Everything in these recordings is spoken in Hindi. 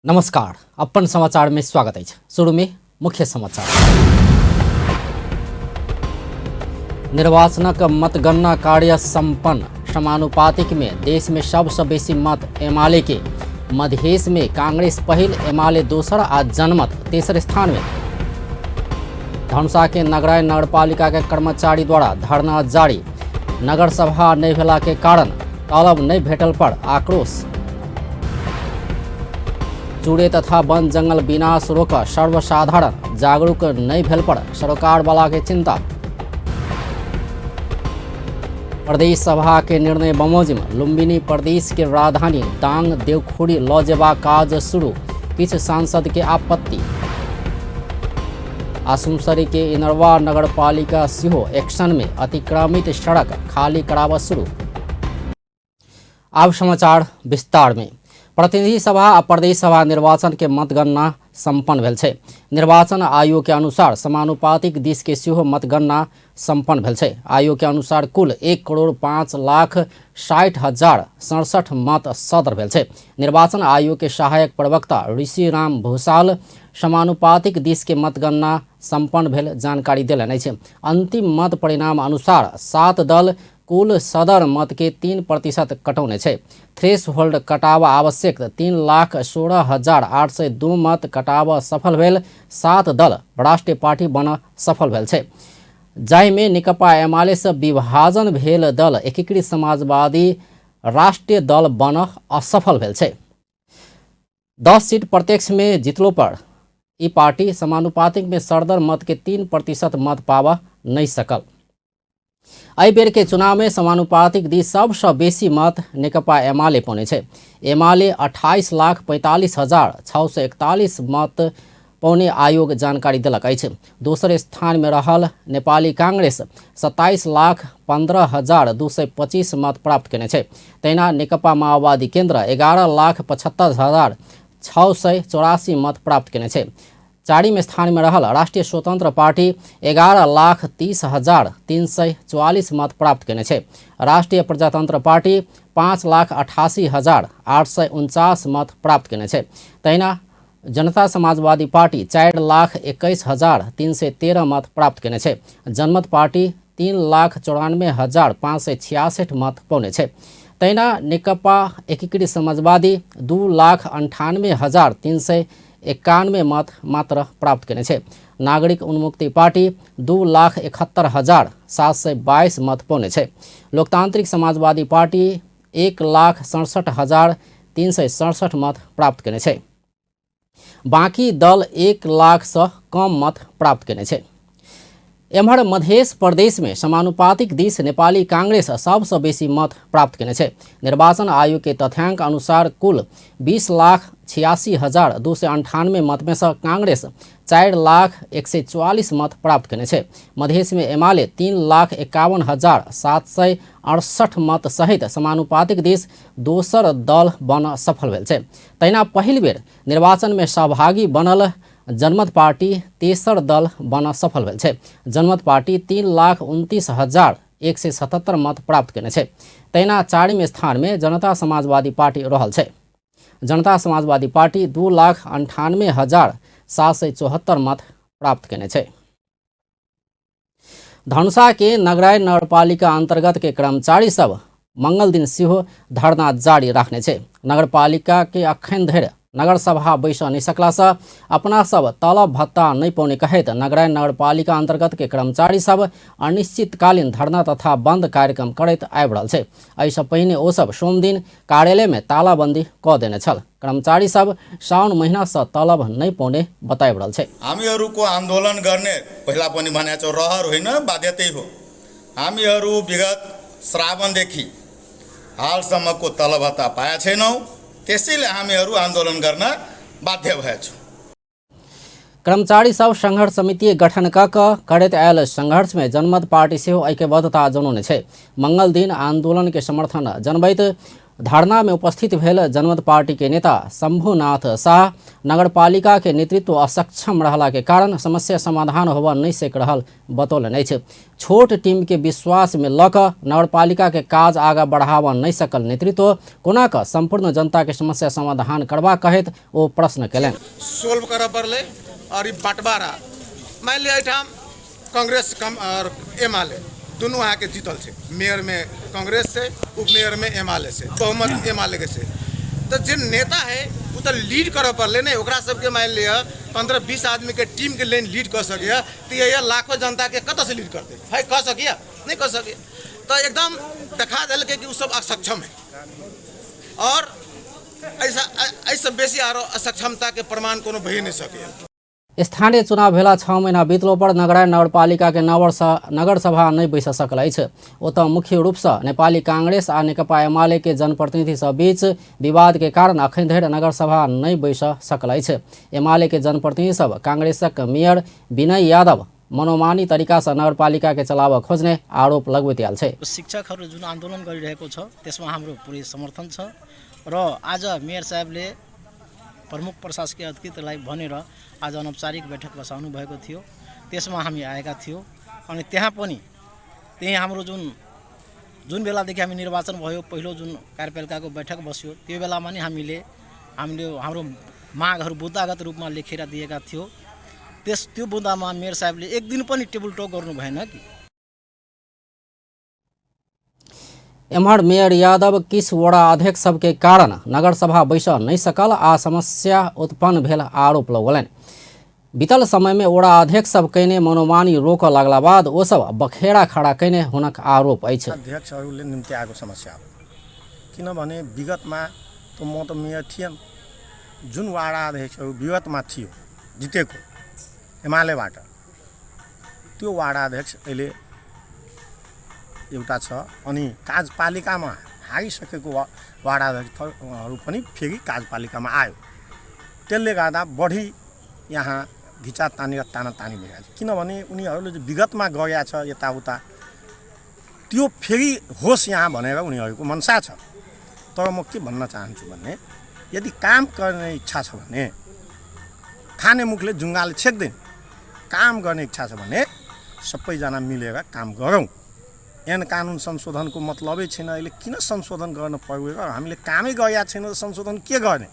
नमस्कार, अपन समाचार में स्वागत है। शुरू में मुख्य समाचार। निर्वाचनक मतगणना कार्य संपन्न। समानुपातिक में देश में सबसे बेसी मत एमाले के। मधेश में कांग्रेस पहिल, एमाले दोसर आ जनमत तेसर स्थान में। धनुषा के नगराय नगरपालिका के कर्मचारी द्वारा धरना जारी। नगर सभा नहीं भेला के कारण तलब नहीं भेटल पर आक्रोश। चूड़े तथा वन जंगल विनाश रोक सर्वसाधारण जागरूक नहीं भेल पर सरकार वाला के चिंता। प्रदेश सभा के निर्णय बमोजिम लुम्बिनी प्रदेश के राजधानी दांग देवखुरी लऽ जेबाक काज शुरू। किछु सांसद के आपत्ति। आसुमसरी के इनरवा नगरपालिका सेहो एक्शन में अतिक्रमित सड़क खाली कराबऽ शुरू। अब समाचार विस्तार में। प्रतिनिधि सभा आ प्रदेश सभा निर्वाचन के मतगणना संपन्न भेल छै। निर्वाचन आयोग के अनुसार समानुपातिक दिस के सेहो मतगणना संपन्न भेल छै। आयोग के अनुसार कुल 1,05,60,067 मत सदर भेल छै। निर्वाचन आयोग के सहायक प्रवक्ता ऋषिराम भूषाल समानुपातिक दिस के मतगणना संपन्न भेल जानकारी देलनि अछि। अंतिम मत परिणाम अनुसार 7 दल कुल सदर मत के 3% कटौने छै। थ्रेश होल्ड कटाव आवश्यक 3,16,802 मत कटाव सफल भेल। 7 दल राष्ट्रीय पार्टी बन सफल भेल छै, जाहिमे नेकपा एमाले से विभाजन भेल दल एकीकृत समाजवादी राष्ट्रीय दल बन असफल भेल छै। 10 सीट प्रत्यक्ष में जितलो पर ई पार्टी समानुपातिक में सरदर मत के 3% मत पावा नहीं सकल। एहि बेर के चुनाव में समानुपातिक दिस सबसे बेसी मत नेकपा एमाले पौने छै। एमाले 28,45,641 मत पौने आयोग जानकारी देलक अछि। दोसर स्थान में रहल नेपाली कांग्रेस 27,15,225 मत प्राप्त केने छै। तहिना नेकपा माओवादी केन्द्र 11,75,684 मत प्राप्त केने छै। चारिम स्थान में रहल राष्ट्रीय स्वतंत्र पार्टी 11,30,344 मत प्राप्त केने छै। राष्ट्रीय प्रजातंत्र पार्टी 5,88,849 मत प्राप्त केने छै। तहिना जनता समाजवादी पार्टी 4,21,313 मत प्राप्त केने छै। जनमत पार्टी 3,94,566 मत पौने छै। तहिना नेकपा एकीकृत समाजवादी 2,98,391 मत मात्र प्राप्त केने छै। नागरिक उन्मुक्ति पार्टी 2,71,722 मत पौने छै। लोकतांत्रिक समाजवादी पार्टी 1,67,367 मत प्राप्त केने छै। बाकी दल 1 लाख से कम मत प्राप्त केने छै। एम्हर मध्य प्रदेश में समानुपातिक दिस नेपाली कांग्रेस सबसे बेसी मत प्राप्त केने छै। निर्वाचन आयोग के तथ्यांक अनुसार कुल 20,86,298 मत में से कांग्रेस 4,01,44 मत प्राप्त केने छै। मधेश में एमाले 3,51,768 मत सहित समानुपातिक दिस दोसर दल बन सफल भेल छै। तहिना पहिल बेर निर्वाचन में सहभागी बनल जनमत पार्टी तेसर दल बन सफल भेल छै। जनमत पार्टी 3,29,177 मत प्राप्त केने छै। तहिना चारिम स्थान में जनता समाजवादी पार्टी रहल छै। जनता समाजवादी पार्टी 2,98,774 मत प्राप्त केने छै। धनुषा के नगराय नगरपालिका अंतर्गत के कर्मचारी सब मंगल दिन सेहो धरना जारी रखने छै। नगरपालिका के अखन धरि नगर सभा बैस नहीं सकला से अपना सब तलब भत्ता नहीं पौने कहैत नगराय नगरपालिका अंतर्गत के कर्मचारी सब अनिश्चितकालीन धरना तथा बंद कार्यक्रम करैत आबि रहल छै। एहिसँ पहिने ओ सब सोम दिन कार्यालय में तालाबंदी कऽ देने छल। कर्मचारी सब साउन महीना से तलब नहीं पौने बताबि रहल छै। हामीहरूको आन्दोलन गर्ने पहिला पनि भनेको छ, रहर होइन बाध्यतै हो। हामीहरू विगत श्रावणदेखि हालसम्मको तलब भत्ता पाएका छैनौँ। त्यसैले हामीहरू आन्दोलन गर्न बाध्य भएछौँ। कर्मचारी सब संघर्ष समिति गठन करैत आयल संघर्ष में जनमत पार्टी सेहो ऐक्यबद्धता जनौने छै। मंगल दिन आंदोलन के समर्थन जनबैत धरना में उपस्थित भेल जनमत पार्टी के नेता शंभुनाथ शाह नगरपालिका के नेतृत्व असक्षम रहला के कारण समस्या समाधान होबा नहीं सक रहल बतौलन अछि। छोट टीम के विश्वास में लऽ कऽ नगरपालिका के काज आगा बढ़ावा नहीं सकल नेतृत्व कोना कऽ संपूर्ण जनता के समस्या समाधान करबा कहैत ओ प्रश्न कयलनि। सोल्व करऽ पड़लै और ई बंटवारा मान लिअ एहिठाम कांग्रेस और एमआलए दुनू अहाँके जीतल छै। मेयर में कांग्रेस से, उप मेयर में एमआलए से, बहुमत एमआलए के से। तो जे नेता है वो तो लीड करऽ पड़लै ने। ओकरा सबके मान लिअ 15-20 आदमी के टीम के लेन लीड कर सकिए तो ये लाखों जनता के कतऽ से लीड करते भाई? कर सकिए नहीं कर सकिए। तो एकदम दिखा देलकै कि वो सब असक्षम है और ऐसा बेसी आरो असक्षमता के प्रमाण कोनो भए नहीं सके। स्थानीय चुनाव भेला 6 महीना बीतलो पर नगरायन नगरपालिका के नगर सभा नहीं बैस सकल अछि। ओतऽ मुख्य रूप से नेपाली कांग्रेस आ नेकपा एमाले के जनप्रतिनिधि सब बीच विवाद के कारण अखन धरि नगर सभा नहीं बैस सकल अछि। एमाले के जनप्रतिनिधि सब कांग्रेसक मेयर विनय यादव मनोमानी तरीका से नगरपालिका के चलाव खोज्ने आरोप लगबैत आयल छै। शिक्षकहरू जुन आन्दोलन गरिरहेको छ त्यसमा हाम्रो पुरै समर्थन छ र आज मेयर साहबले प्रमुख प्रशासकीय अधिकृतलाई भनेर आज अनौपचारिक बैठक बसाउनु भएको थियो। त्यसमा हामी आएका थियौँ अनि त्यहाँ पनि त्यही हाम्रो जुन बेलादेखि हामी निर्वाचन भयो पहिलो जुन कार्यपालिकाको बैठक बस्यो त्यो बेलामा नि हामीले हाम्रो मागहरू बुदागत रूपमा लेखेर दिएका थियौँ। त्यो बुदामा मेयर साहबले एक दिन पनि टेबल टक गर्नु भएन कि। एम्हर मेयर यादव किस वडा अध्यक्ष सबके कारण नगर सभा बैस नहीं सकल आ समस्या उत्पन्न भेल आरोप लगौलनि। बीतल समय में वडा अध्यक्ष सब कने मनोमानी रोक लगला बाद ओ सब बखेड़ा खड़ा कने हुनक आरोप अछि। अध्यक्षहरूले निम्ति आएको समस्या हो किनभने विगतमा त म त मेयर थिएन। जुन वडा अध्यक्षहरू विगतमा थियो जितेको एमालेबाट त्यो वडा अध्यक्ष अहिले एउटा छ अनि कार्यपालिकामा हारिसकेको वडा अध्यक्षहरू पनि फेरि कार्यपालिकामा आयो। त्यसले गर्दा बढी यहाँ घिचातानी र तानातानी भइरहेको छ किनभने उनीहरूले जो विगतमा गएका छ यताउता त्यो फेरि होस् यहाँ भनेर उनीहरूको मनसा छ। तर म के भन्न चाहन्छु भने यदि काम गर्ने इच्छा छ भने खाने मुखले जुङ्गाले छेक्दैन। काम गर्ने इच्छा छ भने सबैजना मिलेर काम गरौँ। ऐन कानुन संशोधनको मतलबै छैन। अहिले किन संशोधन गर्न पर्यो? हामीले कामै गरेका छैन त संशोधन के गर्ने?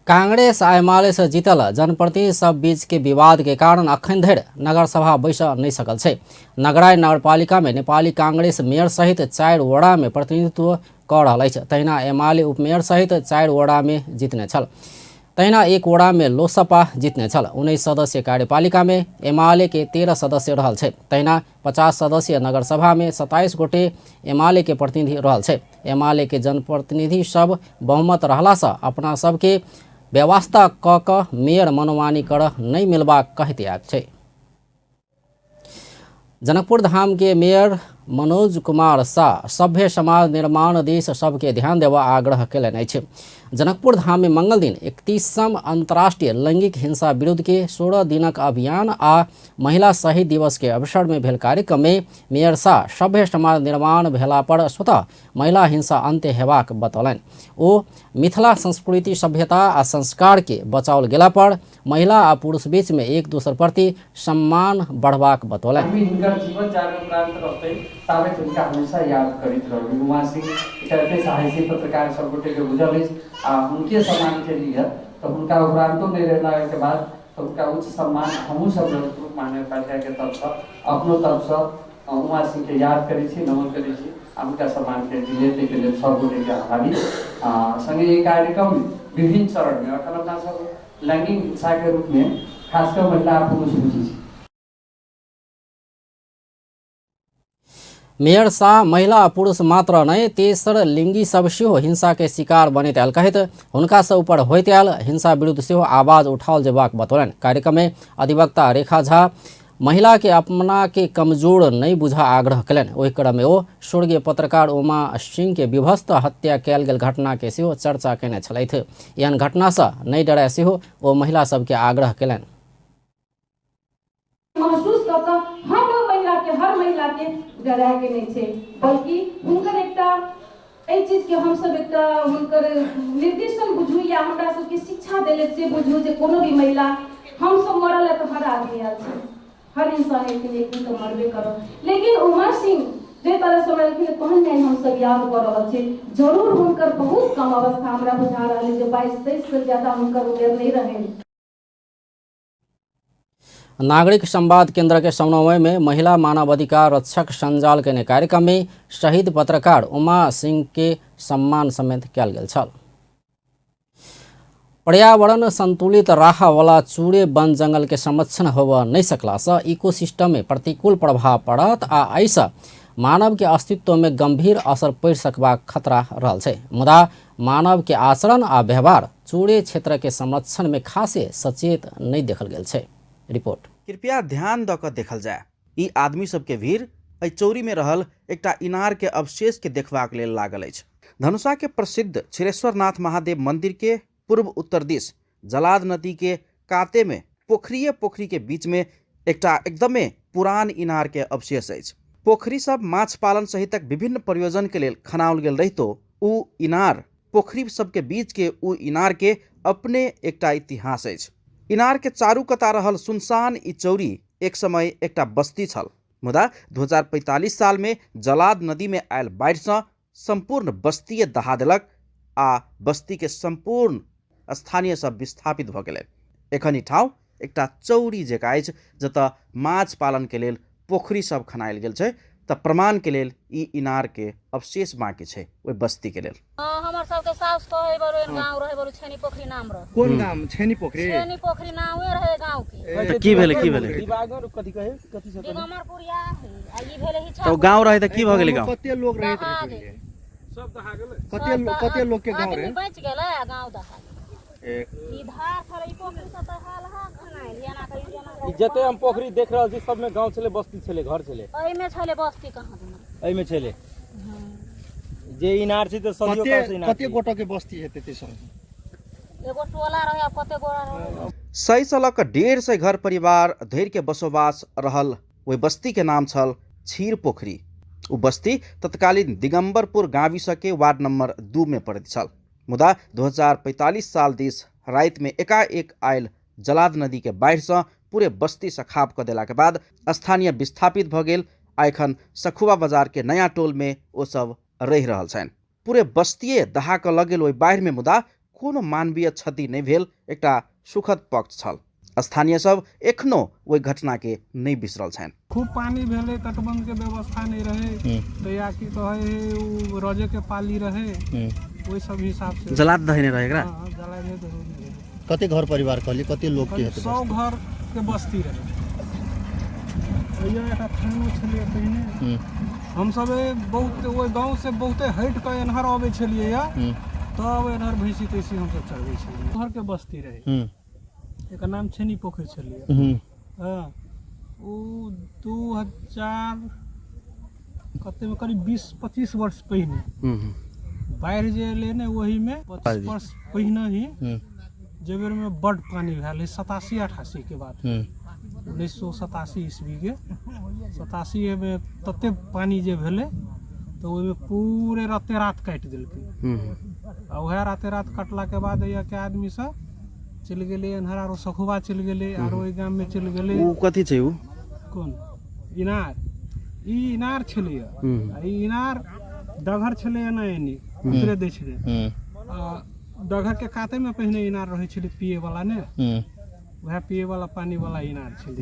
कांग्रेस आ एमाले से जीतल जनप्रतिनिधि सब बीच के विवाद के कारण अखन धरि नगर सभा बैस नहीं सकल छै। नगरायन नगरपालिका में नेपाली कांग्रेस मेयर सहित 4 वडा में प्रतिनिधित्व कर रहल अछि। तहिना एमाले उपमेयर सहित 4 वडा में जीतने छल। तहिना 1 वडा में लोसपा जीतने छल। 19 सदस्यीय कार्यपालिका में एमाले के 13 सदस्य रहल छै। तहिना 50 सदस्यीय नगर सभा में 27 गोटे एमाले के प्रतिनिधि रहल छै। एमाले के जनप्रतिनिधि सब बहुमत रहला से अपना सबके व्यवस्था क मेयर मनोमानी कर नहीं मिलबा कहते आग छै। जनकपुर धाम के मेयर मनोज कुमार शाह सभ्य समाज निर्माण देश सबके ध्यान देवा आग्रह कयलनि अछि। जनकपुर धाम में मंगल दिन 31वां अंतर्राष्ट्रीय लैंगिक हिंसा विरुद्ध के 16 दिनक अभियान आ महिला शहीद दिवस के अवसर में भेल कार्यक्रम में मेयर शाह सभ्य समाज निर्माण भेला पर स्वतः महिला हिंसा अंत्य हेबाक बतौलनि। ओ मिथिला संस्कृति सभ्यता आ संस्कार के बचाओल गेला पर महिला आ पुरुष बीच में एक दूसर प्रति सम्मान बढ़बाक बतौलनि। ताबत उनका हमेशा याद करित रहूँ। उहाँ सिंह इतने साहसी पत्रकार सबगोटे के बुझल उनके सम्मान के लिए तो उनका उपरांतो नहीं रहला के बाद तो उनका उच्च सम्मान हमू सब लोग महानगरपालिका के तरफ से अपनो तरफ से उहाँ सिंह के याद करी छी, नमन करी छी। उनका सम्मान के दिले के लिए सबगोटे के आभारी। संगे ये कार्यक्रम विभिन्न चरण में अर्थात लैंगिक हिंसा के रूप में खासकर महिला पुरुष रुचि। मेयर शाह महिला आ पुरुष मात्र नहीं तेसर लिंगी सब सेहो हिंसा के शिकार बनैत आयल कहैत हुनका से ऊपर होइत आयल हिंसा विरुद्ध सेहो आवाज उठाओल जेबाक बतौलनि। कार्यक्रम में अधिवक्ता रेखा झा महिला के अपना के कमजोर नहीं बुझा आग्रह कयलनि। ओहि क्रम में ओ स्वर्गीय पत्रकार उमा सिंह के विभत्स हत्या कयल गेल घटना के सेहो चर्चा कयने छलथि। एहन घटना से नहीं डराय सेहो ओ महिला सबके आग्रह कयलनि। महसूस करता हम महिला के हर महिला के डराए के नहीं छे, बल्कि हुनकर एकटा एहि चीज के हम सब एकटा हुनकर निर्देशन बुझू या हमरा सबके शिक्षा देले से बुझू जे कोनो भी महिला हम सब मरल है तो हर आदमी आयल छै, हर इंसान एक दिन तो मरबे करब। लेकिन उमर सिंह जे तरह से मरलखिन तहन नहीं हम सब याद कर रहल छी, जरूर हुनकर बहुत कम अवस्था हमरा बुझा रहल है, जे 22-23 से ज्यादा हुनकर उम्र नहीं रहे। नागरिक संवाद केंद्र के समन्वय में महिला मानवाधिकार रक्षक संजाल के कार्यक्रम में शहीद पत्रकार उमा सिंह के सम्मान समेत कयल गेल छल। पर्यावरण संतुलित राखय वाला चूड़े वन जंगल के संरक्षण होबऽ नहीं सकला से इकोसिस्टम में प्रतिकूल प्रभाव पड़त आ एहिसँ मानव के अस्तित्व में गंभीर असर पड़ सकबाक खतरा रहल छै। मुदा मानव के आचरण आ व्यवहार चूड़े क्षेत्र के संरक्षण में खासे सचेत नहीं देखल गेल छै। रिपोर्ट। कृपया ध्यान द क देखल जाय, ई आदमी सबके भीड़ एहि चौरी में रहल एकटा इनार के अवशेष के देखबाक लेल लागल अछि। धनुषा के प्रसिद्ध क्षीरेश्वरनाथ महादेव मंदिर के पूर्व उत्तर दिश जलाद नदी के काते में पोखरी के बीच में एकटा एकदमे पुरान इनार के अवशेष अछि। पोखरी सब माछ पालन सहितक विभिन्न प्रयोजन के लेल खनाओल गेल रहितो उ इनार पोखरी सबके बीच के उ इनार के अपने एकटा इतिहास अछि। इनार के चारू कता रहल सुनसान ई चौरी एक समय एकटा बस्ती छल, मुदा 2045 साल में जलाद नदी में आयल बाढ़ि से संपूर्ण बस्ती दहा देलक आ बस्ती के संपूर्ण स्थानीय सब विस्थापित भ गेलै। एखन ई ठाउँ एकटा चौरी जेका अछि जतऽ माछ पालन के लेल पोखरी सब खनायल गेल छै, त प्रमाण के लेल ई इनार के अवशेष बाकी छै ओहि बस्ती के लेल। हमर सबके साउस कहे बरो गांव रहे बरो छेनी पोखरी नाम रहे। कोन गाम? छेनी पोखरी नामे रहे गांव के। की भेले दिवागर कथि से दिगंबरपुरिया है आ ई भेले ही तो गांव रहे त की भ गेलै? गांव कते लोग रहैत रहे? सब दहा गेलै। कते लोग के गांव रहे? बच गेलै आ गांव दहा गेलै। ई धार थरे पोखरी से त हाल हा खनाइल याना कहि याना जते हम पोखरी देख रहल छी सब में गांव छले, बस्ती छले, घर छले। एहि में छले बस्ती कहां दिन एहि में छले जे इनार छी त सदियो का से इनार। कते गोटा के बस्ती हेते ते सब? एगो टोला रहे, अब कते गोरा रहे। 100 से लऽ कऽ 150 घर परिवार धैर के बसोबास रहल ओहि बस्ती के नाम छल छीर पोखरी। ओ बस्ती तत्कालीन दिगंबरपुर गाविस के वार्ड नंबर 2 में पड़ैत छल। मुदा 2045 साल दिस राति में एकाएक आयल जलाद नदी के बाढ़ि से पूरे बस्ती सखाप क देला के बाद स्थानीय विस्थापित भ गेल आ एखन सखुआ बाजार के नया टोल में ओ सब रहि रहल छनि। पूरे बस्तिये दहा क लऽ गेल ओहि बाढ़ि में, मुदा कोनो मानवीय क्षति नहि भेल, एकटा सुखद पक्ष छल। स्थानीय सब एखनो ओहि घटना के नहीं बिसरल छनि। खूब पानी भेले, तटबंध के व्यवस्था नहीं रहे, तो या की कहे उ रोजे के पाली रहे, वही सब हिसाब से जलाद दहने रहे एकरा। हां जलाद दहने। कते घर परिवार कहली कते लोग के हेते? 100 घर के बस्ती रहे। एक थानो छलिए पहिने। हम सब बहुत ओहि गांव से बहुते हट के एनहर आवे छलिए या, तब एनहर भैंसी तैसी हम सब चढ़बै छलिए। घर के बस्ती रहे। एक नाम छेनी पोखरी छलिए। हां उ 2000 कते में करीब 20-25 वर्ष पहिने बाढ़ि जे एले ने, वही में 25 वर्ष पहिने ही जेबर में बड़ पानी भेल। 87-88 के बाद 1987 ईस्वी के 87 में तते पानी जे भेले तो ओहि में पूरे राते रात काटि देलकै। आ वह राते रात कटला के बाद या के आदमी सब चल गेले एनहर आरो सखुआ चल गेले, आरो ओहि गाम में चल गेले। उ कथि छै? उ कोन इनार? ई इनार छलिए। ई इनार डगर छले एना एनी उतरे दै छले। आ डगर के काते में पहिने इनार रहे छले पिए वाला ने, वह पिए वाला पानी वाला इनार छले।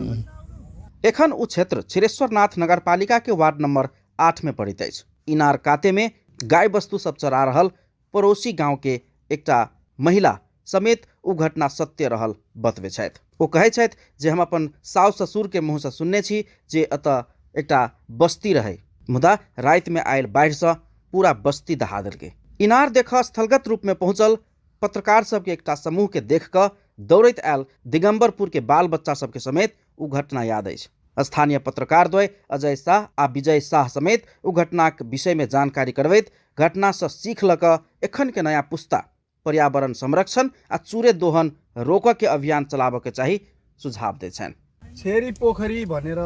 एखन उ क्षेत्र क्षीरेश्वरनाथ नगरपालिका के वार्ड नंबर 8 में पड़ैत अछि। इनार काते में गाय वस्तु सब चरा रहल पड़ोसी गांव के एकटा महिला समेत उ घटना सत्य रहल बतबै छथि। ओ कहै छथि जे हम अपन साउस ससुर के मुँह से सुनने छी जे एतऽ एकटा बस्ती रहे, मुदा राति में आयल बाढ़ि से पूरा बस्ती दहा देलकै। इनार देखऽ स्थलगत रूप में पहुंचल पत्रकार सबके एकटा समूह के देख कऽ दौड़ैत आयल दिगंबरपुर के बाल बच्चा सबके समेत उ घटना याद अछि। स्थानीय पत्रकार द्वय अजय शाह आ विजय शाह समेत उ घटनाक विषय में जानकारी करबैत घटना से सीख लऽ कऽ एखन के नया पुस्ता पर्यावरण संरक्षण आ चूरे दोहन रोकऽ के अभियान चलाबऽ के चाही सुझाव दै छनि। छेरी पोखरी भनेर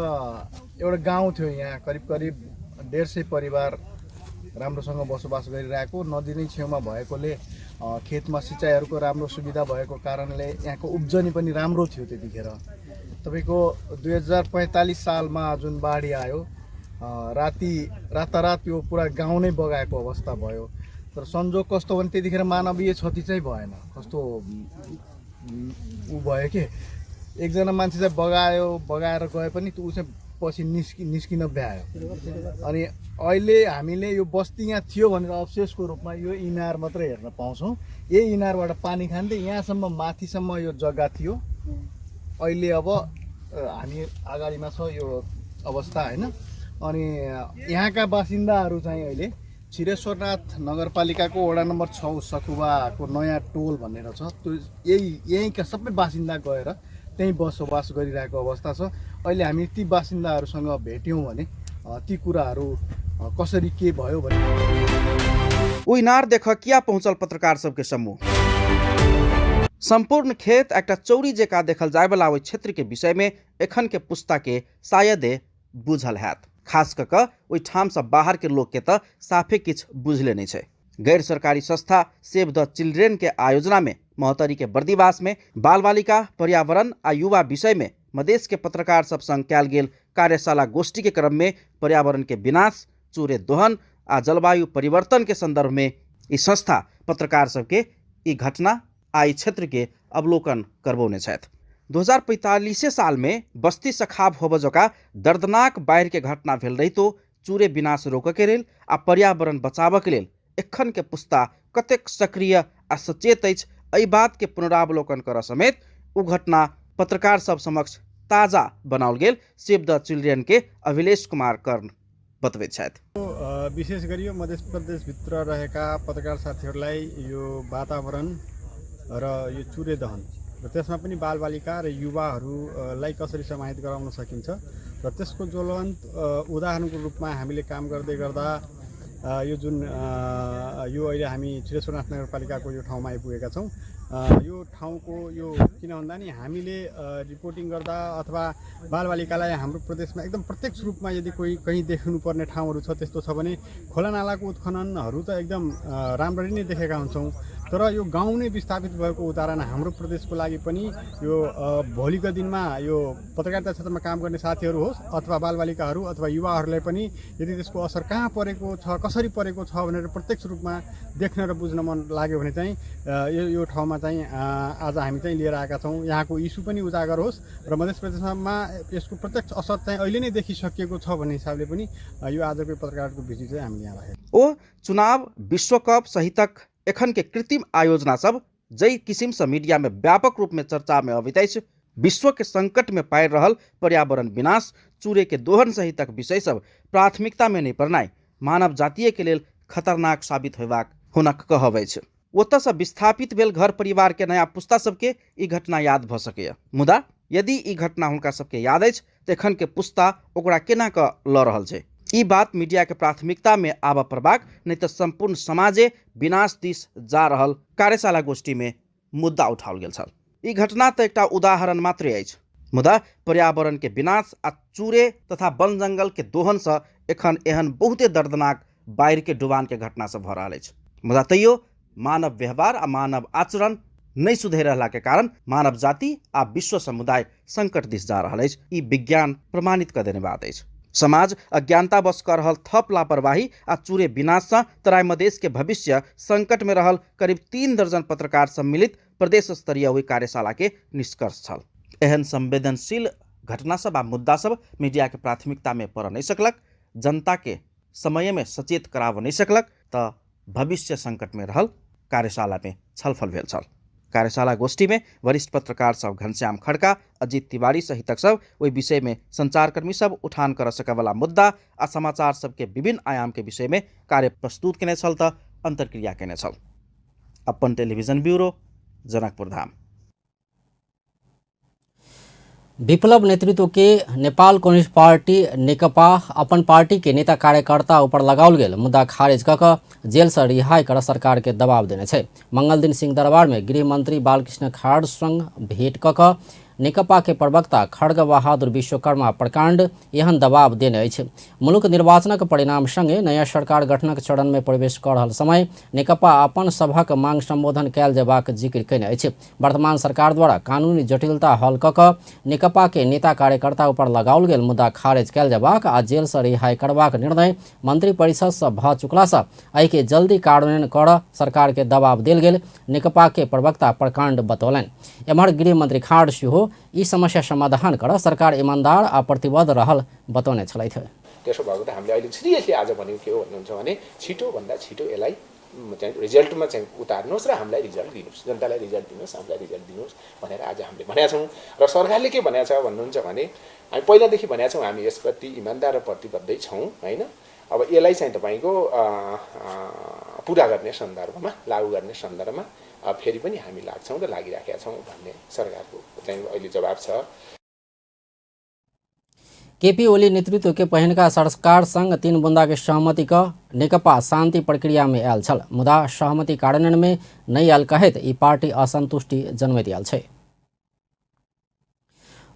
एउटा गाउँ थियो यहाँ करिब करिब 150 परिवार राम्रोसँग बसोबास गरिरहेको, नदी नै छेउमा भएकोले खेतमा सिँचाइहरूको राम्रो सुविधा भएको कारणले यहाँको उब्जनी पनि राम्रो थियो। त्यतिखेर तपाईँको 2045 सालमा जुन बाढी आयो, रातारात यो पुरा गाउँ नै बगाएको अवस्था भयो। तर संजोग कस्तो भने त्यतिखेर मानवीय क्षति चाहिँ भएन। कस्तो ऊ भयो कि एकजना मान्छे चाहिँ बगाएर गए पनि ऊ चाहिँ पछि निस्किन भ्यायो। अनि अहिले हामीले यो बस्ती यहाँ थियो भनेर अवशेषको रूपमा यो इनार मात्रै हेर्न पाउँछौँ। यही इनारबाट पानी खान्थे, यहाँसम्म माथिसम्म यो जग्गा थियो। अहिले अब हामी अगाडिमा छ यो अवस्था होइन। अनि यहाँका बासिन्दाहरू चाहिँ अहिले छिरेश्वरनाथ नगरपालिकाको वडा नम्बर 6 सखुवाको नयाँ टोल भनेर छ, त्यो यहीँका सबै बासिन्दा गएर त्यहीँ बसोबास गरिरहेको अवस्था छ। अहिले हामी ती बासिन्दाहरूसँग भेट्यौँ भने ती कुराहरू कसरी के भयो भने उइनार देख किया पहुँचल पत्रकार सबके समूह। संपूर्ण खेत एक चौरी जेका देखल जाय वाला ओहि क्षेत्र के विषय में एखन के पुस्ता के शायदे बुझल हैत। खास कऽ ओहि ठाम से बाहर के लोग के त साफे किछ बुझले नहीं छै। गैर सरकारी संस्था सेव द चिल्ड्रेन के आयोजना में महोत्तरी के बर्दीवास में बाल बालिका पर्यावरण आ युवा विषय में मधेश के पत्रकार सब संग कयल गेल कार्यशाला गोष्ठी के क्रम में पर्यावरण के विनाश, चूरे दोहन आ जलवायु परिवर्तन के संदर्भ में ई संस्था पत्रकार सबके ई घटना आ ई क्षेत्र के अवलोकन करबौने छथि। 2045 साल में बस्ती सखाब होब जका दर्दनाक बाढ़ के घटना भेल रही तो चूरे विनाश रोक के लेल आ पर्यावरण बचाव के लेल एखन के पुस्ता कतेक सक्रिय आ सचेत अछि, एहि बात के पुनरावलोकन कर समेत उ घटना पत्रकार सब समक्ष ताजा बनाओल गेल सेव द चिल्ड्रेन के अभिलेश कुमार कर्ण बतबैत छथि। विशेष गरी यो मध्य प्रदेशभित्र रहेका पत्रकार साथीहरूलाई यो वातावरण र यो चुरे दहन र त्यसमा पनि बालबालिका र युवाहरूलाई कसरी समाहित गराउन सकिन्छ र त्यसको ज्वलन्त उदाहरणको रूपमा हामीले काम गर्दै गर्दा यो जुन यो अहिले हामी छिरेश्वरनाथ नगरपालिकाको यो ठाउँमा आइपुगेका छौँ। यो ठाउँको यो किन भन्दा नि हामीले रिपोर्टिङ गर्दा अथवा बालबालिकालाई हाम्रो प्रदेशमा एकदम प्रत्यक्ष रूपमा यदि कोही कहीँ देख्नुपर्ने ठाउँहरू छ त्यस्तो छ भने खोलानालाको उत्खननहरू त एकदम राम्ररी नै देखेका हुन्छौँ। तर यो गाउँ नै विस्थापित भएको उदाहरण हाम्रो प्रदेशको लागि पनि यो भोलिको दिनमा यो पत्रकारिता क्षेत्रमा काम गर्ने साथीहरू होस् अथवा बालबालिकाहरू अथवा युवाहरूलाई पनि यदि त्यसको असर कहाँ परेको छ, कसरी परेको छ भनेर प्रत्यक्ष रूपमा देख्न र बुझ्न मन लाग्यो भने चाहिँ यो ठाउँमा चाहिँ आज हामी चाहिँ लिएर आएका छौँ। यहाँको इस्यु पनि उजागर होस् र मध्य प्रदेशमा यसको प्रत्यक्ष असर चाहिँ अहिले नै देखिसकिएको छ भन्ने हिसाबले पनि यो आजको पत्रकारको भिजिट चाहिँ हामीले यहाँ राखेको। ओ चुनाव, विश्वकप सहितक एखन के कृत्रिम आयोजना सब जई किसिम से मीडिया में व्यापक रूप में चर्चा में अवित अछि। विश्व के संकट में पारि रहल पर्यावरण विनाश, चूरे के दोहन सहितक विषय सब प्राथमिकता में नहीं पड़नाई मानव जातीय के लेल खतरनाक साबित होबाक हुनक कहबै छै। ओतऽ से विस्थापित भेल घर परिवार के नया पुस्ता सबके ई घटना याद भ सकैया। मुदा यदि ई घटना हुनका सबके याद अछि तऽ एखन के पुस्ता ओकरा केना कऽ लऽ रहल छै। ई बात मीडिया के प्राथमिकता में आबऽ पड़बाक नहीं तो संपूर्ण समाजे विनाश दिस जा रहल कार्यशाला गोष्ठी में मुद्दा उठाओल गेल छल। ई घटना तो एकटा उदाहरण मात्र अछि, मुदा पर्यावरण के विनाश आ चूरे तथा वन जंगल के दोहन से एखन एहन बहुते दर्दनाक बाढ़ के डुबान के घटना सब भऽ रहल अछि। मुदा तैयो मानव व्यवहार आ मानव आचरण नहीं सुधरि रहला के कारण मानव जाति आ विश्व समुदाय संकट दिस जा रहल अछि। ई विज्ञान प्रमाणित कर देने बात अछि। समाज अज्ञानता बस कर रहल थप लापरवाही आ चूरे विनाश से तराई मधेश के भविष्य संकट में रहल करीब 3 दर्जन पत्रकार सम्मिलित प्रदेश स्तरीय हुई कार्यशाला के निष्कर्ष छल। एहन संवेदनशील घटना सब आ मुद्दा सब मीडिया के प्राथमिकता में पड़ नहीं सकलक, जनता के समय में सचेत कराव नहीं सकलक, तो भविष्य संकट में रहल कार्यशाला में छलफल भेल छल। कार्यशाला गोष्ठी में वरिष्ठ पत्रकार सब घनश्याम खड़का, अजीत तिवारी सहितक सब ओहि विषय में संचारकर्मी सब उठान कर सके वाला मुद्दा आ समाचार सबके विभिन्न आयाम के विषय में कार्य प्रस्तुत केने छल त अंतर्क्रिया केने छल। अपन टेलीविजन ब्यूरो, जनकपुर धाम। विप्लव नेतृत्व के नेपाल कम्युनिस्ट पार्टी नेकपा अपन पार्टी के नेता कार्यकर्ता ऊपर लगाओल गेल मुद्दा खारिज कऽ कऽ जेल से रिहाई कर सरकार के दबाव देने छै। मंगल दिन सिंह दरबार में गृह मंत्री बालकृष्ण खाड़ संग भेंट कऽ कऽ नेकपा के प्रवक्ता खड्ग बहादुर विश्वकर्मा प्रकाण्ड एहन दबाव देने अछि। मुलुक निर्वाचनक परिणाम संगे नया सरकार गठनक चरण में प्रवेश कर रहल समय नेकपा अपन सभक मांग संबोधन कयल जेबाक जिक्र कयने अछि। वर्तमान सरकार द्वारा कानूनी जटिलता हल कऽ कऽ नेकपा के नेता कार्यकर्ता ऊपर लगाओल गेल मुद्दा खारिज कयल जेबाक आ जेल से रिहाई करबाक निर्णय मंत्री परिषद से भ चुकला से एहि के जल्दी कार्यान्वयन कर सरकार के दबाव देल गेल नेकपा के प्रवक्ता प्रकाण्ड बतौलनि। एम्हर गृह मंत्री खाँड सेहो ई समस्या समाधान कर सरकार ईमानदार आ प्रतिबद्ध रहल बतौने छलथि। त्यसो भएको त हामीले अहिले सिरियसली आज भनेको के हो भन्नुहुन्छ भने छिटोभन्दा छिटो यसलाई चाहिँ रिजल्टमा चाहिँ उतार्नुहोस् र हामीलाई रिजल्ट दिनुहोस्, जनतालाई रिजल्ट दिनुहोस्, हामीलाई रिजल्ट दिनुहोस् भनेर आज हामीले भनेका छौँ। र सरकारले के भनेको छ भन्नुहुन्छ भने हामी पहिलादेखि भनेका छौँ हामी यसप्रति इमान्दार र प्रतिबद्धै छौँ होइन। अब यसलाई चाहिँ तपाईँको पुरा गर्ने सन्दर्भमा लागू गर्ने सन्दर्भमा फेरि पनि हामी लाग्छौँ र लागिराखेका छौँ भन्ने सरकारको चाहिँ अहिले जवाब छ। केपी ओली नेतृत्व के पहिनका सरकार संग 3 बुंदा के सहमति का नेकपा शांति प्रक्रिया में आयल छल, मुदा सहमति कार्यान्वयन में नहीं आयल कहैत ई पार्टी असंतुष्टि जनमैत आयल छै।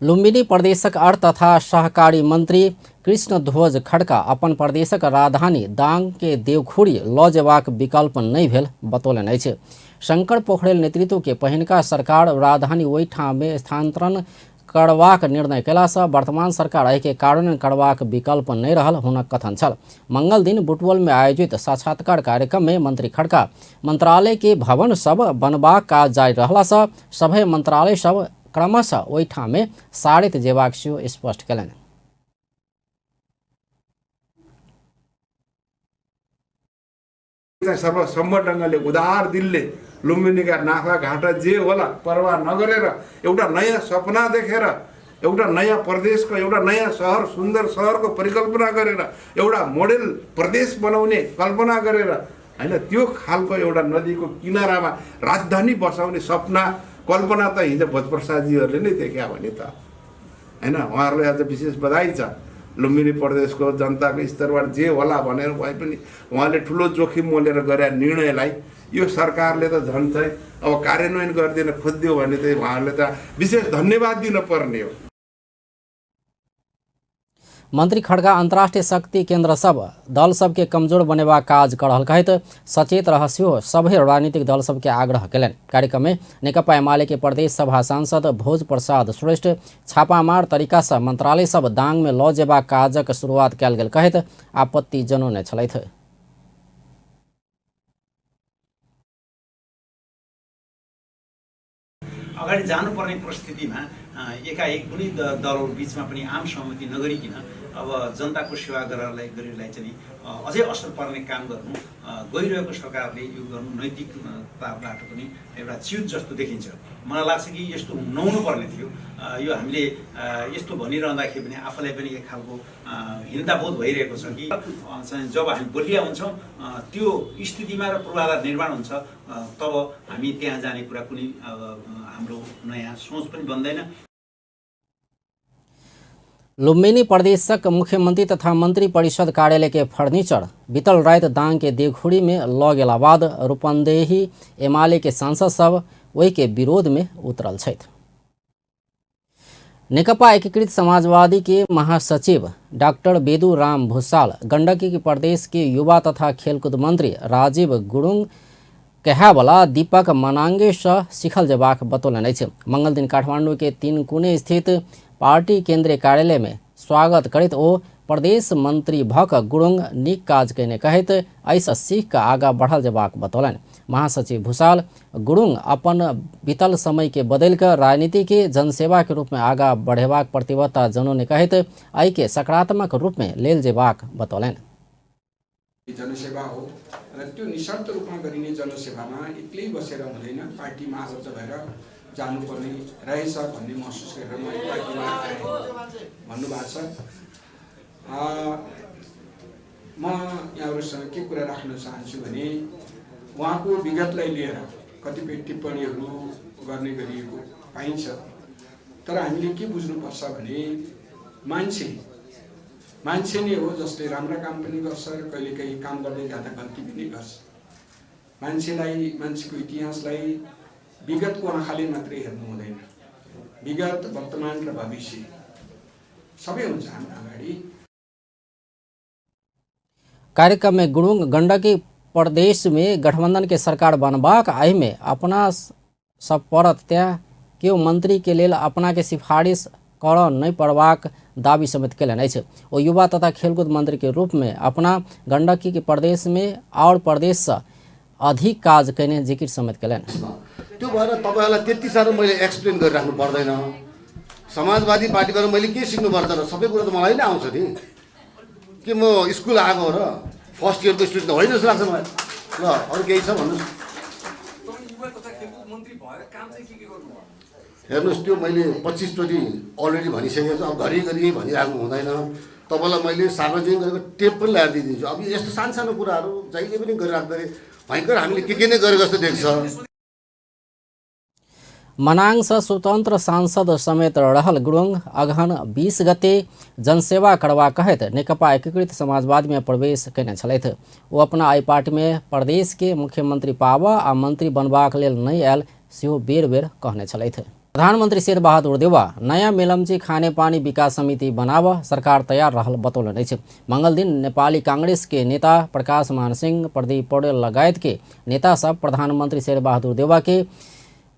लुम्बिनी प्रदेशक अर्थ तथा सहकारी मंत्री कृष्ण ध्वज खड्का अपन प्रदेशक राजधानी दाङ के देवखुरी ल जेबाक विकल्प नहीं भेल बतौलनि अछि। शंकर पोखरेल नेतृत्व के पहिनका सरकार राजधानी ओहि ठाम में स्थानांतरण करबाक निर्णय कयला सँ वर्तमान सरकार एहि के कार्यान्वयन करबाक विकल्प नहीं रहल हुनक कथन छल। मंगल दिन बुटवल में आयोजित साक्षात्कार कार्यक्रम में मंत्री खड्का मंत्रालय के भवन सब बनबाक काज जारी रहला सँ सभे मंत्रालय सब क्रमशः ओहि ठाम में सारित जेबाक सेहो स्पष्ट कयलनि। सर्वसम्मत ढङ्गले उदार दिलले लुम्बिनीका नाफा घाटा जे होला परवाह नगरेर एउटा नयाँ सपना देखेर एउटा नयाँ प्रदेशको एउटा नयाँ सहर सुन्दर सहरको परिकल्पना गरेर एउटा मोडेल प्रदेश बनाउने कल्पना गरेर हैन त्यो खालको एउटा नदीको किनारामा राजधानी बसाउने सपना कल्पना त हिजो भोजप्रसादजीहरूले नै देख्या भने त हैन। उहाँहरूलाई आज विशेष बधाई छ। लुम्बिनी प्रदेशको जनताको स्तरबाट जे होला भनेर भए पनि उहाँले ठुलो जोखिम मोलेर गरे निर्णयलाई यो सरकारले त झन् चाहिँ अब कार्यान्वयन गरिदिन खोजिदियो भने चाहिँ उहाँहरूले त विशेष धन्यवाद दिन पर्ने हो। मंत्री खड्का अंतर्राष्ट्रीय शक्ति केंद्र सब दल सब के कमजोर बनेबा काज कर रहल कहैत सचेत रह सेहो सभे राजनीतिक दल सब के आग्रह कयलनि। कार्यक्रम में नेकपा एमाले के प्रदेश सभा सांसद भोज प्रसाद श्रेष्ठ छापामार तरीका से मंत्रालय सब दाङ में ल जेबा काजक शुरुआत कयल गेल कहैत आपत्ति जनौने छलथि। अगाडि जानुपर्ने परिस्थितिमा एकाएक कुनै दलहरू बिचमा पनि आम सहमति नगरिकन अब जनताको सेवा गरेरलाई चाहिँ अझै असर पर्ने काम गर्नु गइरहेको सरकारले यो गर्नु नैतिकताबाट पनि एउटा च्युत जस्तो देखिन्छ। मलाई लाग्छ कि यस्तो नहुनु पर्ने थियो। यो हामीले यस्तो भनिरहँदाखेरि पनि आफूलाई पनि एक खालको हीनताबोध भइरहेको छ कि जब हामी बलिया हुन्छौँ त्यो स्थितिमा र पूर्वाधार निर्माण हुन्छ तब हामी त्यहाँ जाने कुरा कुनै हाम्रो नयाँ सोच पनि बन्दैन। लुम्बिनी प्रदेशक मुख्यमंत्री तथा मंत्री परिषद कार्यालय के फर्नीचर बीतल रात दाङ के देवखुरी में ल गेला बाद रूपन्देही एमाले के सांसद सब ओहि के विरोध में उतरल छथि। नेकपा एकीकृत समाजवादी के महासचिव डॉक्टर बेदू राम भूसाल गण्डकी के प्रदेश के युवा तथा खेलकूद मंत्री राजीव गुरुङ कहावाला दीपक मनांगे से सिखल जेबाक बतौलनि अछि। मंगल दिन काठमांडू के 3 कोने स्थित पार्टी केंद्रीय कार्यालय में स्वागत करैत ओ प्रदेश मंत्री भक गुरुङ नीक काज कयने कहैत एहिसँ सीख कऽ आगाँ बढ़ल जेबाक बतौलनि। महासचिव भूसाल गुरुङ अपन बीतल समय के बदलि कऽ राजनीति के जनसेवा के रूप में आगाँ बढ़ेबाक प्रतिबद्धता जनौने कहैत एहि के सकारात्मक रूप में लेल जेबाक बतौलनि। जनसेवा हो र त्यो निशर्त रूपमा गरिने जनसेवामा एक्लै बसेर हुँदैन, पार्टीमा आबद्ध भएर जानुपर्ने रहेछ भन्ने महसुस गरेर म पार्टीमा आएँ भन्नुभएको छ। म यहाँहरूसँग के कुरा राख्न चाहन्छु भने उहाँको विगतलाई लिएर कतिपय टिप्पणीहरू गर्ने गरिएको पाइन्छ, तर हामीले के बुझ्नुपर्छ भने मान्छे नै हो जसले राम्रा काम पनि गर्छ र कहिलेकाहीँ काम गर्दै जाँदा गल्ती पनि गर्छ। मान्छेको इतिहासलाई विगतको आँखाले मात्रै हेर्नु हुँदैन, विगत वर्तमान र भविष्य सबै हुन्छ हाम्रो अगाडि। कार्यक्रम में गुरुङ गंडकी प्रदेश में गठबंधन के सरकार बनबाक आय में अपना सब परत त्या केओ मंत्री के लेल अपना के सिफारिश कर नहीं पड़बाक दावी समेत कयलनि अछि। ओ युवा तथा खेलकूद मंत्री के रूप में अपना गंडकी के प्रदेश में और प्रदेश से अधिक काज कैने जिकिर समेत कयलनि। त्यो भएर तपाईहरुलाई त्यति साह्रो मैले एक्सप्लेन गरिराख्नु पर्दैन। समाजवादी पार्टीबाट मैले के सिक्नु पर्छ र सबै कुरा त मलाई नै आउँछ नि। के म स्कुल आएको र फर्स्ट इयरको स्टुडेन्ट होइन जस्तो लाग्छ मलाई। ल अरू केही छ भन्नुहोस्। हेर्नुहोस् त्यो मैले 25 चोटि अलरेडी भनिसकेको छु। अब घरिघरि भनिराख्नु हुँदैन। तपाईँलाई मैले सार्वजनिक गरेको टेप पनि ल्याएर दिइदिन्छु। अब यस्तो सानो कुराहरू जहिले पनि गरिराख्दाखेरि भयङ्कर हामीले के नै गरेको जस्तो देख्छ। मनाङ से स्वतंत्र सांसद समेत रहल गुरुङ अगहन 20 गते जनसेवा करबा कहैत नेकपा एकीकृत समाजवादी में प्रवेश कयने छलथि। ओ अपना आइ पार्टी में प्रदेश के मुख्यमंत्री पाबा आ मंत्री बनबाक लेल नहीं आयल सेहो बेर बेर कहने छलथि। प्रधानमंत्री शेर बहादुर देवा नया मेलम्ची खाने पानी विकास समिति बनाव सरकार तैयार रहल बतौलन अछि। मंगल दिन नेपाली कांग्रेस के नेता प्रकाश मान सिंह, प्रदीप पौडेल लगायत के नेता सब प्रधानमंत्री शेर बहादुर देवा के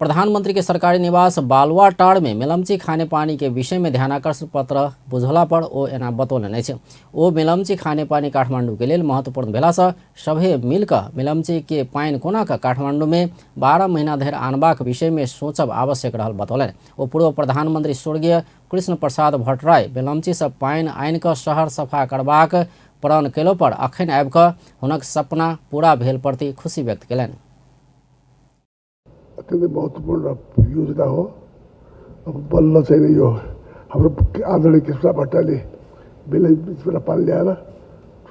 प्रधानमंत्री के सरकारी निवास बालुवाटार में मेलम्ची खाने पानी के विषय में ध्यानाकर्षण पत्र बुझला पर ओ एना बतौलन अछि। ओ मेलम्ची खाने पानी काठमांडू के लिए महत्वपूर्ण भेला से सभे मिलकर मेलम्ची के पानी कोना का काठमांडू में 12 महीना धरि आनबाक विषय में सोचब आवश्यक रहल बतौलन। ओ पूर्व प्रधानमंत्री स्वर्गीय कृष्ण प्रसाद भट्टराय मेलम्ची से पानी आनि क शहर सफा करबाक प्रण केलो पर अखन आबि क हुनक सपना पूरा भेल प्रति खुशी व्यक्त केलनि। अत्यन्तै महत्त्वपूर्ण योजना हो। अब बल्ल चाहिँ यो हाम्रो आदरणीय कृष्ण भट्टराईले बेला बिचबाट पानी ल्याएर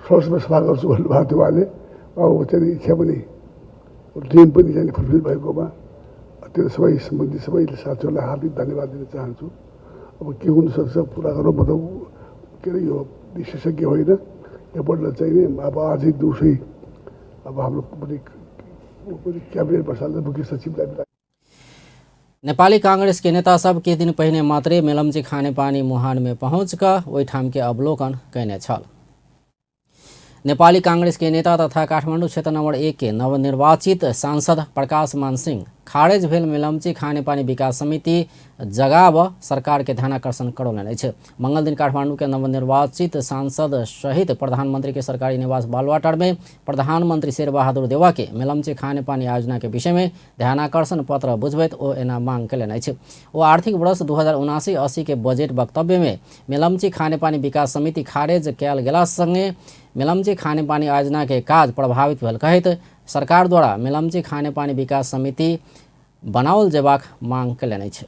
सडकमा सफा गर्छु भन्नुभएको थियो उहाँले। अब चाहिँ इच्छा पनि ड्रिम पनि चाहिँ फुलफिल भएकोमा त्यो सबै सम्बन्धी सबै साथीहरूलाई हार्दिक धन्यवाद दिन चाहन्छु। अब के हुनसक्छ पुरा गरौँ। म त के अरे यो विशेषज्ञ होइन। यहाँबाट चाहिँ नि अब अझै दिउँसै अब हाम्रो कैबिनेट बसाल्दा मुख्य सचिवलाई नेपाली कांग्रेस के नेता सब के दिन पहिने मात्रै मेलम्ची खाने पानी मुहान में पहुँच कर ओहिठाम के अवलोकन कैने छल। नेपाली कांग्रेस के नेता तथा काठमाडौँ क्षेत्र नंबर 1 के नवनिर्वाचित सांसद प्रकाश मान सिंह खारेज भेल मेलम्ची खाने पानी विकास समिति जगाव सरकार के ध्यानाकर्षण करौलन अछि। मंगल दिन काठमांडू के नवनिर्वाचित सांसद सहित प्रधानमंत्री के सरकारी निवास बालुवाटार में प्रधानमंत्री शेर बहादुर देवा के मेलम्ची खाने पानी योजना के विषय में ध्यानाकर्षण पत्र बुझबैत ओ एना मांग कयलनि अछि। ओ आर्थिक वर्ष 2079-80 के बजेट वक्तव्य में मेलम्ची खाने पानी विकास समिति खारेज कयल गेला संगे मेलम्ची खाने पानी योजना के काज प्रभावित भेल कहैत सरकार द्वारा मेलम्ची खाने पानी विकास समिति बनाओल जेबाक मांग कयलनि अछि।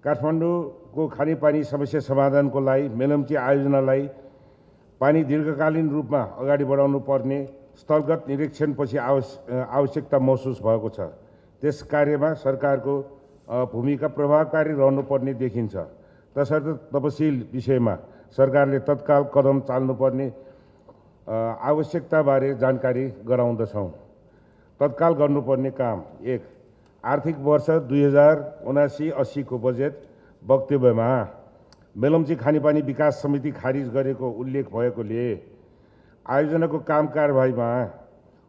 काठमाडौँको खानेपानी समस्या समाधानको लागि मेलम्ची आयोजनालाई पानी दीर्घकालीन रूपमा अगाडि बढाउनु पर्ने स्थलगत निरीक्षणपछि आवश्यकता महसुस भएको छ। त्यस कार्यमा सरकारको भूमिका प्रभावकारी रहनुपर्ने देखिन्छ। तसर्थ तपशील विषयमा सरकारले तत्काल कदम चाल्नुपर्ने आवश्यकताबारे जानकारी गराउँदछौँ। तत्काल गर्नुपर्ने काम 1 आर्थिक वर्ष 2079-80 को बजेट वक्तव्यमा मेलम्ची खानेपानी विकास समिति खारिज गरेको उल्लेख भएकोले आयोजनाको काम कारबाहीमा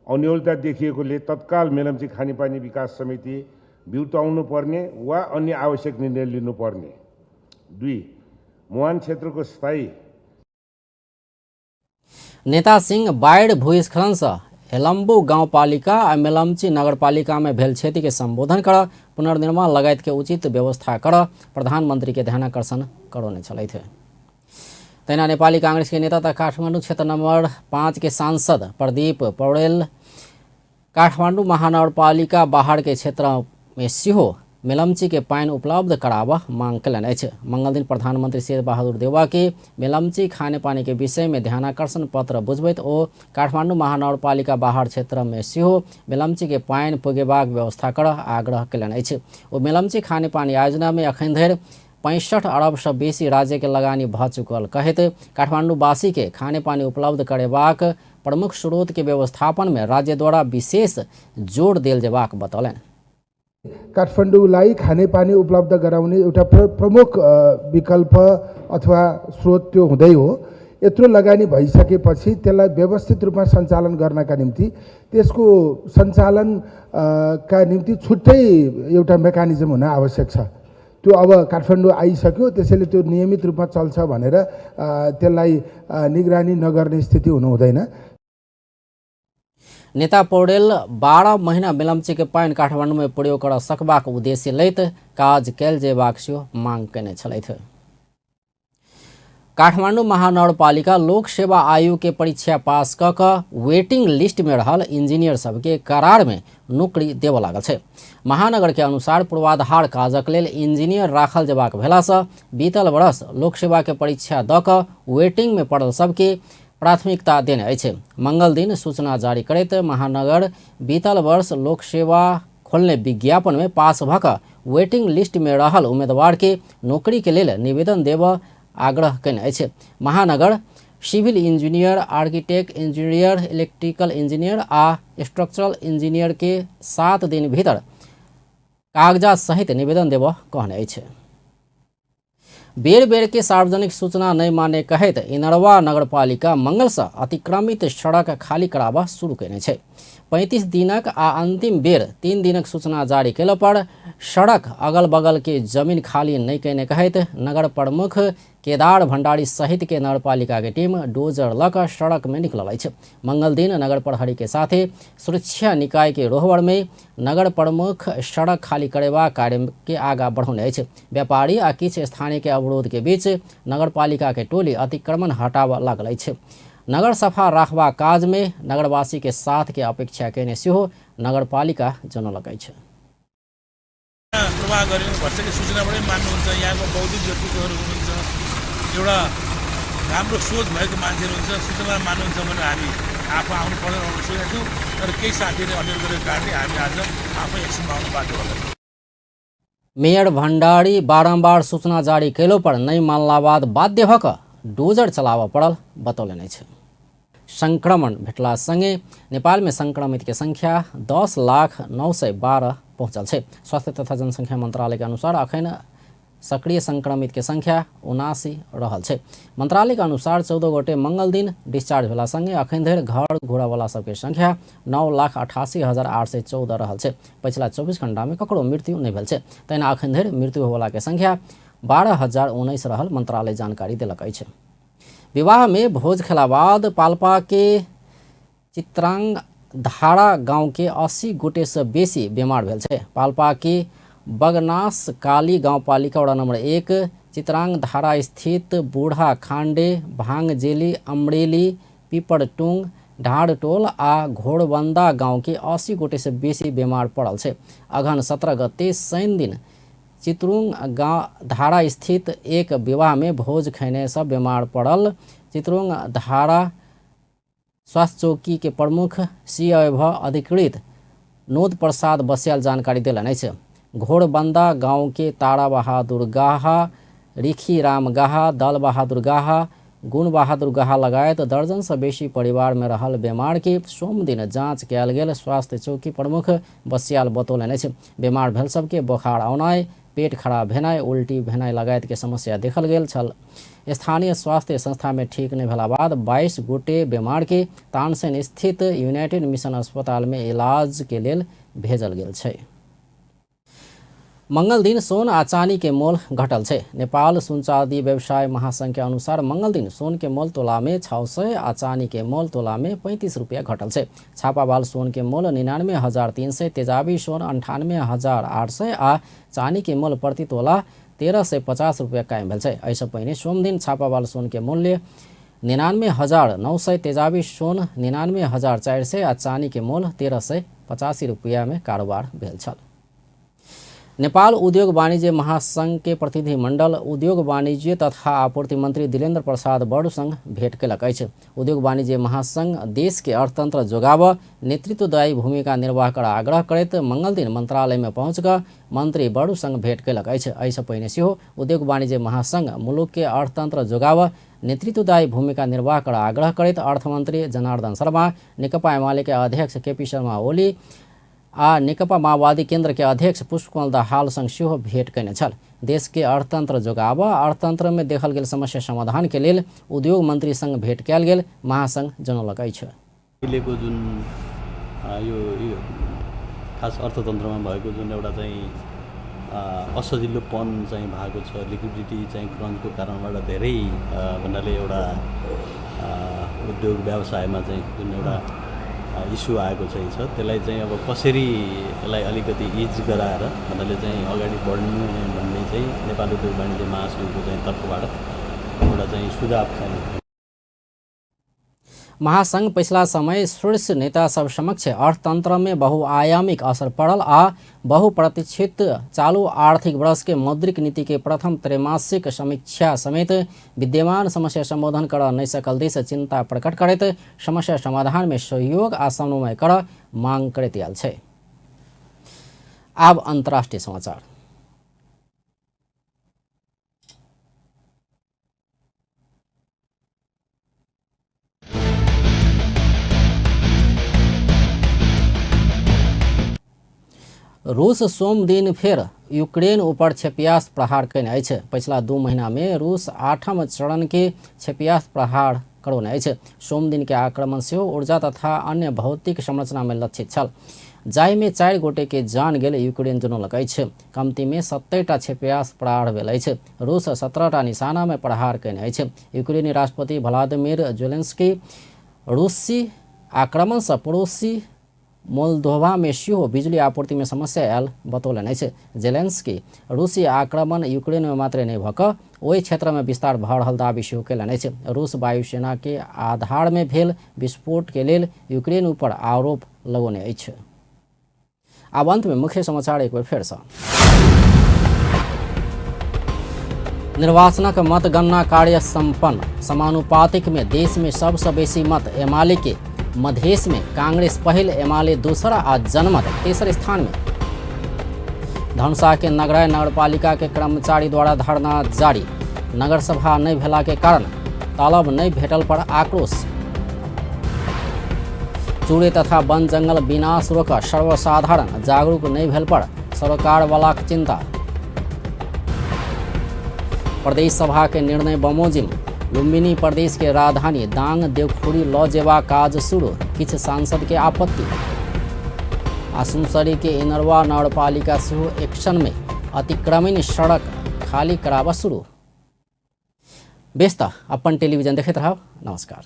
अन्योलता देखिएकोले तत्काल मेलम्ची खानेपानी विकास समिति बिउताउनु पर्ने वा अन्य आवश्यक निर्णय लिनुपर्ने। 2 मुहान क्षेत्रको स्थायी नेता सिंह बाढ़ भूस्खलन से हेलम्बू गाउँपालिका आ मेलम्ची नगरपालिका में भेल क्षति के संबोधन कर पुनर्निर्माण लगायत के उचित व्यवस्था कर प्रधानमंत्री के ध्यानाकर्षण करौने छलथि। तैना नेपाली कांग्रेस के नेता तथा काठमाडौँ क्षेत्र नंबर 5 के सांसद प्रदीप पौडेल काठमाडौँ महानगरपालिका बाहर के क्षेत्र में सेहो मेलम्ची के पानी उपलब्ध करावा मांग कयलनि अछि। मंगल दिन प्रधानमंत्री शेर बहादुर देवा के मेलम्ची खाने पानी के विषय में ध्यानाकर्षण पत्र बुझबैत ओ काठमाडौँ महानगरपालिका बाहर क्षेत्र में सेहो मेलम्ची के पानी पुगेबाक व्यवस्था कर आग्रह कयलनि अछि। ओ मेलम्ची खाने पानी योजना में अखन धरि 65 अरब से बेसी राज्य के लगानी भ चुकल कहैत काठमाडौँवासी के खाने पानी उपलब्ध करेबाक प्रमुख स्रोत के व्यवस्थापन में राज्य द्वारा विशेष जोर देल जेबाक बतौलनि। काठमाडौँलाई खानेपानी उपलब्ध गराउने एउटा प्रमुख विकल्प अथवा स्रोत त्यो हुँदै हो। यत्रो लगानी भइसकेपछि त्यसलाई व्यवस्थित रूपमा सञ्चालन गर्नका निम्ति त्यसको सञ्चालन का निम्ति छुट्टै एउटा मेकानिजम हुन आवश्यक छ। त्यो अब काठमाडौँ आइसक्यो, त्यसैले त्यो नियमित रूपमा चल्छ भनेर त्यसलाई निगरानी नगर्ने स्थिति हुनु हुँदैन। नेता पौडेल 12 महीना मेलम्ची के पानी काठमांडू में प्रयोग कर सकबाक उद्देश्य लैत काज कैल जेबाक मांग केने छलैथ। काठमांडू महानगरपालिका लोक सेवा आयोग के परीक्षा पास क वेटिंग लिस्ट में रहल इंजीनियर सबके करार में नौकरी देव लागल छै। महानगर के अनुसार पूर्वाधार काजक लेल इंजीनियर राखल जेबाक भेला सँ बीतल वर्ष लोक सेवा के परीक्षा द क वेटिंग में पड़ल सबके प्राथमिकता देने अछि। मंगल दिन सूचना जारी करैत महानगर बीतल वर्ष लोक सेवा खोलने विज्ञापन में पास भक वेटिंग लिस्ट में रहल उम्मीदवार के नौकरी के लेल निवेदन देव आग्रह कयने अछि। महानगर civil engineer, architect engineer, electrical engineer आ स्ट्रक्चरल इंजीनियर के 7 दिन भीतर कागजात सहित निवेदन देव कहने अछि। बेर बेर के सार्वजनिक सूचना नहीं माने कहत इनरवा नगरपालिका मंगल से अतिक्रमित सड़क खाली कराबा शुरू केने छै। 35 दिनक आ अंतिम बेर 3 दिनक सूचना जारी केला पर सड़क अगल बगल के जमीन खाली नहीं केने कहत नगर प्रमुख केदार भंडारी सहित के नगरपालिका के टीम डोजर लक सड़क में निकलल अछि। मंगल दिन नगर प्रहरी के साथे सुरक्षा निकाय के रोहबर में नगर प्रमुख सड़क खाली करेबा कार्य के आगा बढ़ौने अछि। व्यापारी आ किछ स्थानीय के अवरोध के बीच नगरपालिका के टोली अतिक्रमण हटाबा लागल अछि। नगर सफा राखबा काज में नगरवासी के साथ के अपेक्षा केने सेहो नगरपालिका जनौलक अछि। प्रवाह गर्नु भर्सेको सूचनाबाटै मान्नुहुन्छ। यहाँको बौद्धिक व्यक्तित्वहरू हुनुहुन्छ, एउटा राम्रो सोच भएको मान्छेहरू हुन्छ, सूचना मान्नुहुन्छ भने हामी आफू आउनु पर्दैन भनेर सोचेका थियौँ। तर केही साथीहरूले अनुरोध गरेको कारणले हामी आज आफै एकछिनमा आउनु बाध्य भएका। मेयर भण्डारी बारम्बार सूचना जारी केलो पर नहीं मानला बाद बाध्य भक डोजर चलावा पड़ल बतौलने छै। संक्रमण भेटला संगे नेपाल में संक्रमित के संख्या 10,912 पहुंचल छै। स्वास्थ्य तथा जनसंख्या मंत्रालय के अनुसार अखन सक्रिय संक्रमित के संख्या 79 रहल छै। मंत्रालय के अनुसार 14 गोटे मंगल दिन डिस्चार्ज भेला संगे अखन धरि घर घुरा वाला सबके संख्या 9,88,814 रहल छै। पिछला 24 घंटा में ककरो मृत्यु नहीं भेल छै। तहिना अखन धरि मृत्यु होवला के संख्या 12,019 रहल मंत्रालय जानकारी देलक अछि। विवाह में भोज खेला बाद पाल्पा के चित्रांग धारा गांव के 80 गोटे से बेसी बीमार भेल छै। पाल्पा के बगनास काली गांवपालिका वड़ा नंबर 1 चित्रांग धारा स्थित बूढ़ा खांडे, भांगजेली, अमरेली, पीपरटुंग, ढाड़टोल आ घोड़बंदा गांव के 80 गोटे से बेसी बीमार पड़ल छै। अगहन 17 गते शनि दिन चित्रुंग गांव धारा स्थित एक विवाह में भोज खैने सब बीमार पड़ल। चित्रुंग धारा स्वास्थ्य चौकी के प्रमुख सीएव अधिकृत नोद प्रसाद बस्याल जानकारी दिलन अछि। घोड़बंदा गांव के तारा बहादुर गाहा, रिखी राम गाहा, दल बहादुर गाहा, गुण बहादुर गाहा लगायत दर्जन से बेसी परिवार में रहल बीमार के सोम दिन जांच कयल गेल। स्वास्थ्य चौकी प्रमुख बस्याल बतौलनि अछि। बीमार भेल सबके बोखार औनाय, पेट खराब भेनाय, उल्टी भेनाय लगायत के समस्या देखल गेल छल। स्थानीय स्वास्थ्य संस्था में ठीक नहीं भेला बाद 22 गोटे बीमार के तानसेन स्थित यूनाइटेड मिशन अस्पताल में इलाज के लेल भेजल गेल छै। मंगल दिन सोन आ चानी के मोल घटल छै। नेपाल सुन चाँदी व्यवसाय महासंघ के अनुसार मंगल दिन सोन के मोल तोला में 600 आ चानी के मोल तोला में 35 रुपया घटल छै। छापावाल सोन के मोल 99,300, तेजाबी सोन 98,800 आ चानी के मोल प्रति तोला 1,350 रुपया कायम भेल छै। एहिसँ पहिने सोम दिन छापावाल सोन के मूल्य 99,900, तेजाबी सोन 99,400 आ चानी के मोल 1,385 रुपया में कारोबार भेल छल। नेपाल उद्योग वाणिज्य महासंघ के प्रतिनिधिमंडल उद्योग वाणिज्य तथा आपूर्ति मंत्री दिलेन्द्र प्रसाद बड़ूसँग भेट केलक अछि। उद्योग वाणिज्य महासंघ देश के अर्थतंत्र जोगाब नेतृत्वदायी भूमिका निर्वाह कर आग्रह करैत मंगल दिन मंत्रालय में पहुंच कऽ मंत्री बड़ूसँग भेट केलक अछि। एहिसँ पहिने सेहो उद्योग वाणिज्य महासंघ मुलुक के अर्थतंत्र जोगाब नेतृत्वदायी भूमिका निर्वाह कर आग्रह करैत अर्थमंत्री जनार्दन शर्मा, नेकपा एमाले के अध्यक्ष केपी शर्मा ओली, आ नेकपा माओवादी केन्द्र के अध्यक्ष पुष्पकमल दाहालसँग सेहो भेट कयने छल। देश के अर्थतंत्र जोगाब अर्थतंत्र में देखल गेल समस्या समाधान के लेल उद्योग मंत्री संग भेट कयल गेल महासंघ जनौलक अछि। अहिलेको जुन यो खास अर्थतन्त्रमा भएको जुन एउटा चाहिँ असजिलोपन चाहिँ भएको छ, लिक्विडिटी चाहिँ क्रन्चको कारणबाट धेरै भन्नाले एउटा उद्योग व्यवसायमा चाहिँ जुन एउटा इस्यु आएको चाहिँ छ, त्यसलाई चाहिँ अब कसरी यसलाई अलिकति इज गराएर भन्नाले चाहिँ अगाडि बढ्नु भन्ने चाहिँ नेपाल उद्योग वाणिज्य महासङ्घको चाहिँ तर्फबाट एउटा चाहिँ सुझाव छ। महासंघ पिछला समय शीर्ष नेता सब समक्ष अर्थतंत्र में बहुआयामिक असर पड़ल आ बहुप्रतीक्षित चालू आर्थिक वर्ष के मौद्रिक नीति के प्रथम त्रैमासिक समीक्षा समेत विद्यमान समस्या संबोधन कर नहीं सकल देश चिंता प्रकट करते समस्या समाधान में सहयोग आ समन्वय कर मांग करते आयल छै। आब अंतर्राष्ट्रीय समाचार। रूस सोम दिन फिर यूक्रेन ऊपर क्षेपयास्त्र प्रहार कयने अछि। पिछला 2 महीना में रूस 8म चरण के क्षेपयास्त्र प्रहार करौने अछि। सोम दिन के आक्रमण से ऊर्जा तथा अन्य भौतिक संरचना में लक्षित छल, जाहि में 4 गोटे के जान गेल यूक्रेन जनौलक अछि। कमती में 70टा क्षेपयास्त्र प्रहार भेल अछि। रूस 17टा निशाना में प्रहार कयने अछि। यूक्रेनी राष्ट्रपति व्लादिमीर जेलेंस्की रूसी आक्रमण से पड़ोसी मोल्दोवा में सेहो बिजली आपूर्ति में समस्या आयल बतौलन अछि। जेलेंस्की रूसी आक्रमण यूक्रेन में मात्र नहीं भऽ कऽ ओहि क्षेत्र में विस्तार भऽ रहल दाबी सेहो कयलन अछि। रूस वायुसेना के आधार में भेल विस्फोट के लेल यूक्रेन ऊपर आरोप लगौने अछि। आब अंत में मुख्य समाचार एक बार फेर सँ। निर्वाचनक मतगणना कार्य संपन्न। समानुपातिक में देश में सबसे बेसी मत एमाले के, मधेश में कांग्रेस पहल, एमाले दूसरा आ जनमत तेसर स्थान में। धनुषा के नगराय नगरपालिका के कर्मचारी द्वारा धरना जारी। नगर सभा नहीं भेला के कारण तलब नहीं भेटल पर आक्रोश। चूड़े तथा वन जंगल विनाश रोक सर्वसाधारण जागरूक नहीं भेल पर सरकार वाला चिंता। प्रदेश सभा के निर्णय बमोजिम। लुम्बिनी प्रदेश के राजधानी दांग देवखुरी लऽ जेबा काज शुरू, किछ सांसद के आपत्ति। आसुमसरी के इनरवा नगरपालिका सेहो एक्शन में, अतिक्रमण सड़क खाली कराबा शुरू। बेस्ता अपन टेलीविजन देखैत रहब। नमस्कार।